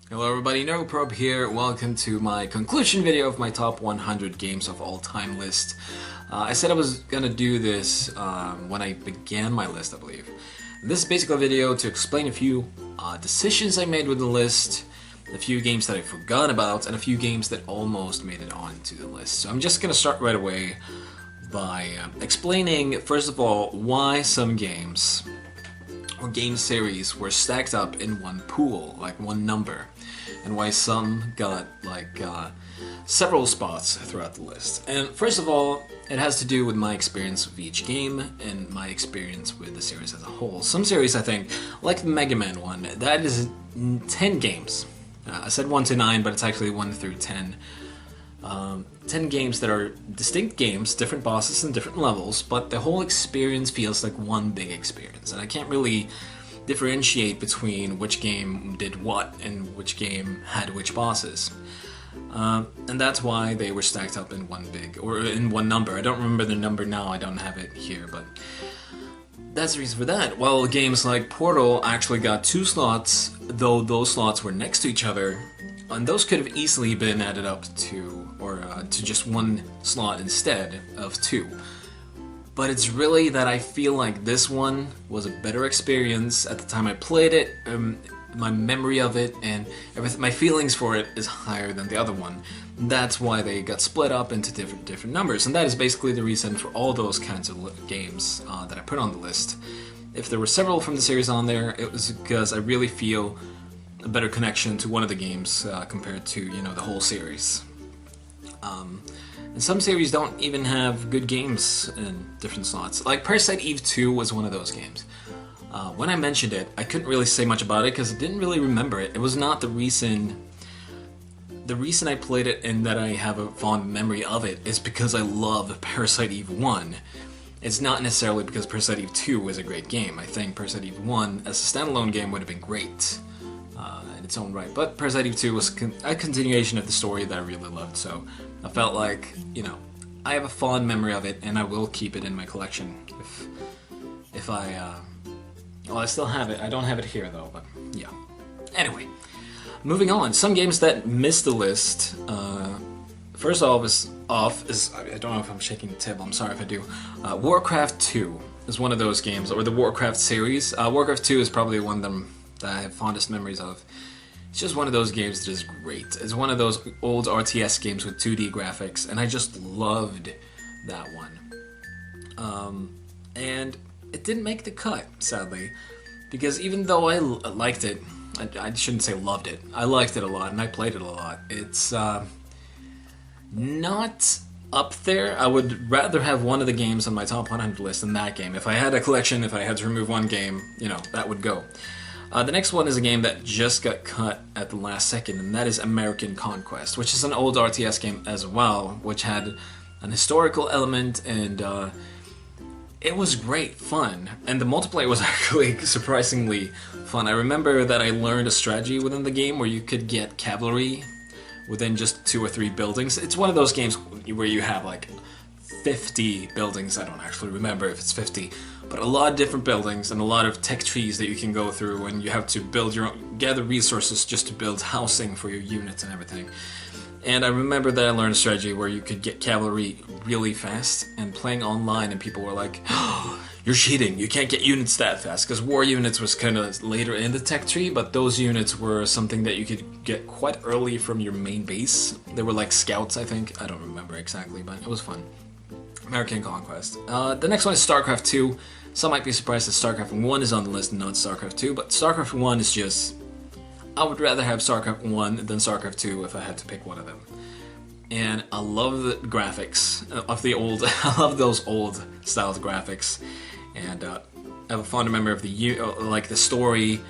Hello everybody, NeuroProbe here. Welcome to my conclusion video of my top 100 games of all time list. I said I was gonna do this when I began my list, I believe. This is basically a video to explain a few decisions I made with the list, a few games that I forgot about, and a few games that almost made it onto the list. So I'm just gonna start right away by explaining, first of all, why some games or game series were stacked up in one pool, like one number, and why some got several spots throughout the list. And first of all, it has to do with my experience with each game and my experience with the series as a whole. Some series, I think, like the Mega Man one, that is 10 games. I said 1 to 9, but it's actually 1 through 10. 10 games that are distinct games, different bosses and different levels, but the whole experience feels like one big experience. And I can't really differentiate between which game did what and which game had which bosses. And that's why they were stacked up in one number. I don't remember the number now, I don't have it here, but that's the reason for that. While games like Portal actually got 2 slots, though those slots were next to each other, and those could have easily been added up to just 1 slot instead of 2. But it's really that I feel like this one was a better experience at the time I played it. My memory of it and everything, my feelings for it is higher than the other one. That's why they got split up into different numbers, and that is basically the reason for all those kinds of games that I put on the list. If there were several from the series on there, it was because I really feel a better connection to one of the games compared to, the whole series. And some series don't even have good games in different slots. Like Parasite Eve 2 was one of those games. When I mentioned it, I couldn't really say much about it because I didn't really remember it. It was not the reason. The reason I played it and that I have a fond memory of it is because I love Parasite Eve 1. It's not necessarily because Parasite Eve 2 was a great game. I think Parasite Eve 1 as a standalone game would have been great in its own right. But Parasite Eve 2 was a continuation of the story that I really loved, so I felt like, I have a fond memory of it and I will keep it in my collection if I still have it. I don't have it here though, but yeah. Anyway, moving on. Some games that missed the list. First off is I don't know if I'm shaking the table. I'm sorry if I do. Warcraft 2 is one of those games, or the Warcraft series. Warcraft 2 is probably one of them that I have fondest memories of. It's just one of those games that is great. It's one of those old RTS games with 2D graphics, and I just loved that one. And it didn't make the cut, sadly, because even though I liked it, I shouldn't say loved it, I liked it a lot and I played it a lot, it's not up there. I would rather have one of the games on my top 100 list than that game. If I had a collection, if I had to remove one game, that would go. The next one is a game that just got cut at the last second, and that is American Conquest, which is an old RTS game as well, which had an historical element, and it was great fun, and the multiplayer was actually surprisingly fun. I remember that I learned a strategy within the game where you could get cavalry within just 2 or 3 buildings. It's one of those games where you have like 50 buildings. I don't actually remember if it's 50, but a lot of different buildings and a lot of tech trees that you can go through, and you have to gather resources just to build housing for your units and everything. And I remember that I learned a strategy where you could get cavalry really fast, and playing online, and people were like, oh, you're cheating, you can't get units that fast, because war units was kind of later in the tech tree, but those units were something that you could get quite early from your main base. They were like scouts, I think. I don't remember exactly, but it was fun. American Conquest. The next one is StarCraft 2. Some might be surprised that StarCraft 1 is on the list and not StarCraft 2, but StarCraft 1 is just... I would rather have StarCraft 1 than StarCraft 2 if I had to pick one of them. And I love the graphics of the old... I love those old style graphics. And I have a fond memory of the story.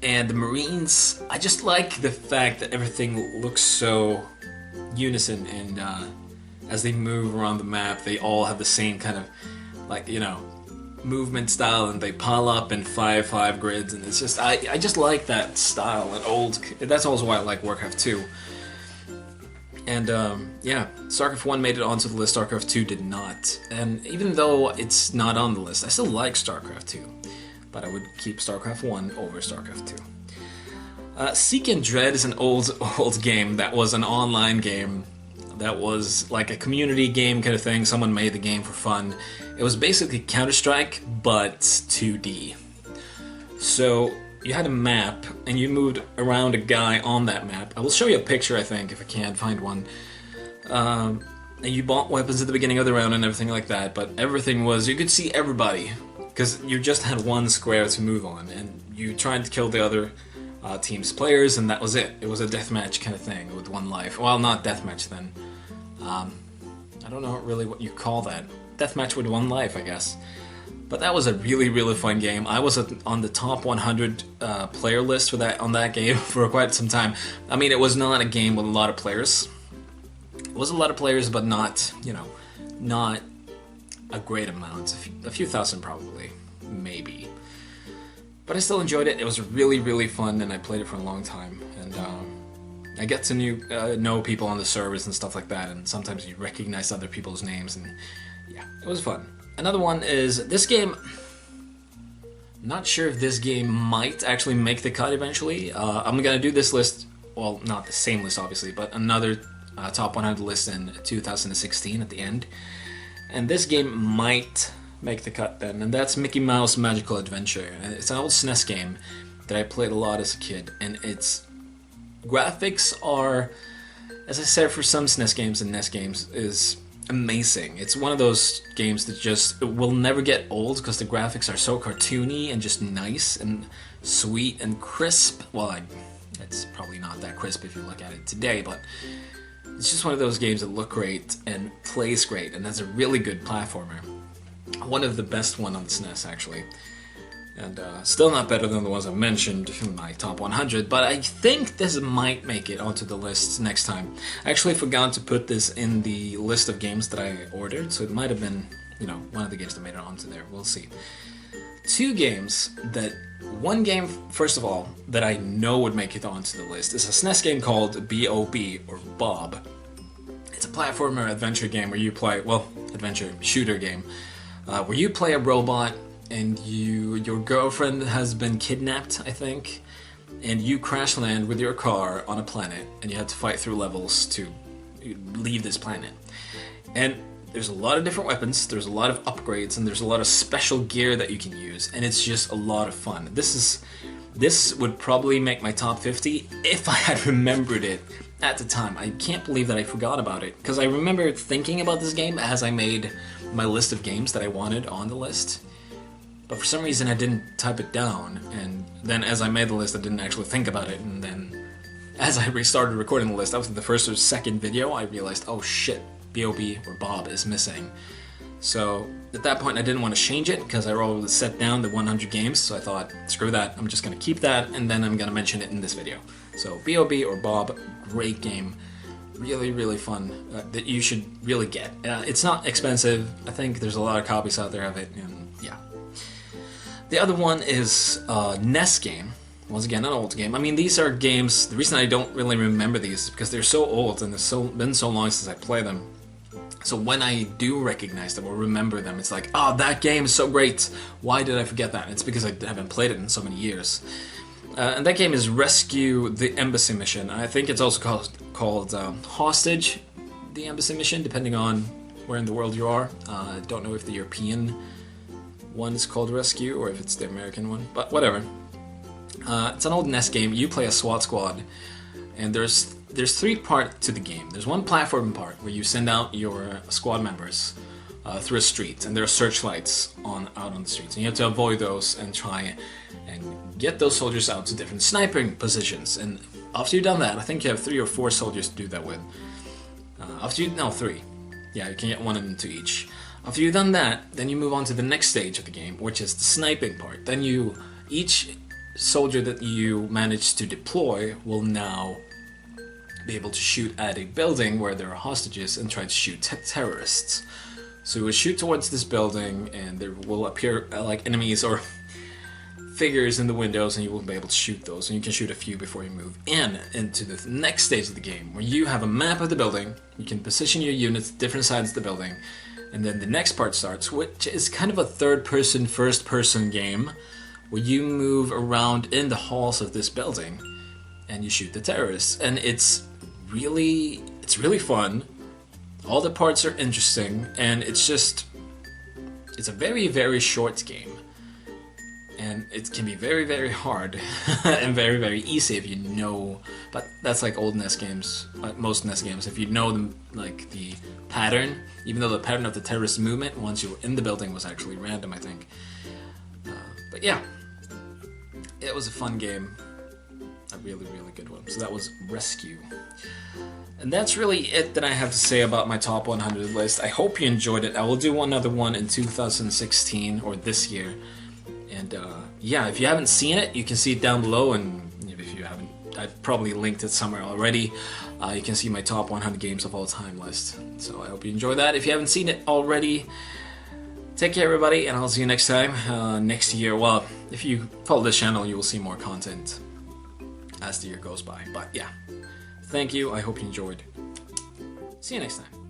And the Marines, I just like the fact that everything looks so unison, and as they move around the map, they all have the same kind of, movement style, and they pile up in 5x5 grids, and it's just, I just like that style, and old, that's also why I like Warcraft 2. And yeah, StarCraft 1 made it onto the list, StarCraft 2 did not. And even though it's not on the list, I still like StarCraft 2, but I would keep StarCraft 1 over StarCraft 2. Seek and Dread is an old game that was an online game that was like a community game kind of thing. Someone made the game for fun. It was basically Counter-Strike, but 2D. So you had a map, and you moved around a guy on that map. I will show you a picture, I think, if I can find one. And you bought weapons at the beginning of the round and everything like that, but everything was, you could see everybody, because you just had one square to move on, and you tried to kill the other team's players, and that was it. It was a deathmatch kind of thing with one life. Well, not deathmatch then. I don't know really what you call that. Deathmatch with one life, I guess. But that was a really, really fun game. I was on the top 100 player list for on that game for quite some time. I mean, it was not a game with a lot of players. It was a lot of players, but not, you know, not a great amount. A few thousand probably, maybe. But I still enjoyed it. It was really, really fun, and I played it for a long time. And I get to know people on the servers and stuff like that, and sometimes you recognize other people's names, and yeah, it was fun. Another one is this game. I'm not sure if this game might actually make the cut eventually. I'm gonna do this list, well, not the same list obviously, but another top 100 list in 2016 at the end. And this game might make the cut then, and that's Mickey Mouse Magical Adventure. It's an old SNES game that I played a lot as a kid, and its graphics are, as I said, for some SNES games and NES games, is amazing. It's one of those games that just will never get old because the graphics are so cartoony and just nice and sweet and crisp. Well, it's probably not that crisp if you look at it today, but it's just one of those games that look great and plays great, and that's a really good platformer. One of the best one on the SNES, actually. And still not better than the ones I mentioned in my top 100, but I think this might make it onto the list next time. I actually forgot to put this in the list of games that I ordered, so it might have been, you know, one of the games that made it onto there. We'll see. One game, first of all, that I know would make it onto the list is a SNES game called B.O.B. or Bob. It's a platformer adventure game where you play, well, adventure shooter game, where you play a robot and your girlfriend has been kidnapped, I think, and you crash land with your car on a planet, and you have to fight through levels to leave this planet. And there's a lot of different weapons, there's a lot of upgrades, and there's a lot of special gear that you can use, and it's just a lot of fun. This would probably make my top 50 if I had remembered it at the time. I can't believe that I forgot about it, because I remember thinking about this game as I made my list of games that I wanted on the list. But for some reason I didn't type it down, and then as I made the list I didn't actually think about it, and then as I restarted recording the list, after the first or second video, I realized, oh shit, B.O.B. or Bob is missing. So at that point I didn't want to change it, because I already set down the 100 games, so I thought, screw that, I'm just going to keep that, and then I'm going to mention it in this video. So B.O.B. or Bob, great game. Really, really fun, that you should really get. It's not expensive, I think there's a lot of copies out there of it, and yeah. The other one is a NES game. Once again, an old game. I mean, these are games, the reason I don't really remember these is because they're so old and it's been so long since I played them. So when I do recognize them or remember them, it's like, oh, that game is so great. Why did I forget that? It's because I haven't played it in so many years. And that game is Rescue the Embassy Mission. I think it's also called Hostage the Embassy Mission, depending on where in the world you are. I don't know if the European one is called Rescue or if it's the American one, but whatever. It's an old NES game. You play a SWAT squad, and there's three parts to the game. There's one platform part where you send out your squad members through a street, and there are searchlights out on the streets, and you have to avoid those and try and get those soldiers out to different sniping positions. And after you've done that, I think you have 3 or 4 soldiers to do that with. 3. Yeah, you can get one into each. After you've done that, then you move on to the next stage of the game, which is the sniping part. Then each soldier that you manage to deploy will now be able to shoot at a building where there are hostages and try to shoot terrorists. So you will shoot towards this building, and there will appear like enemies or figures in the windows, and you will be able to shoot those, and you can shoot a few before you move into the next stage of the game, where you have a map of the building. You can position your units at different sides of the building, and then the next part starts, which is kind of a third-person, first-person game, where you move around in the halls of this building, and you shoot the terrorists, and it's really fun. All the parts are interesting, and it's a very, very short game, and it can be very, very hard and very, very easy if you know. But that's like old NES games, most NES games. If you know the pattern, even though the pattern of the terrorist movement once you were in the building was actually random, I think. But yeah, it was a fun game, a really, really good one. So that was Rescue. And that's really it that I have to say about my top 100 list. I hope you enjoyed it. I will do another one in 2016 or this year. And yeah, if you haven't seen it, you can see it down below. And if you haven't, I've probably linked it somewhere already. You can see my top 100 games of all time list. So I hope you enjoy that. If you haven't seen it already, take care, everybody, and I'll see you next time. Next year, well, if you follow this channel, you will see more content as the year goes by. But yeah, thank you. I hope you enjoyed. See you next time.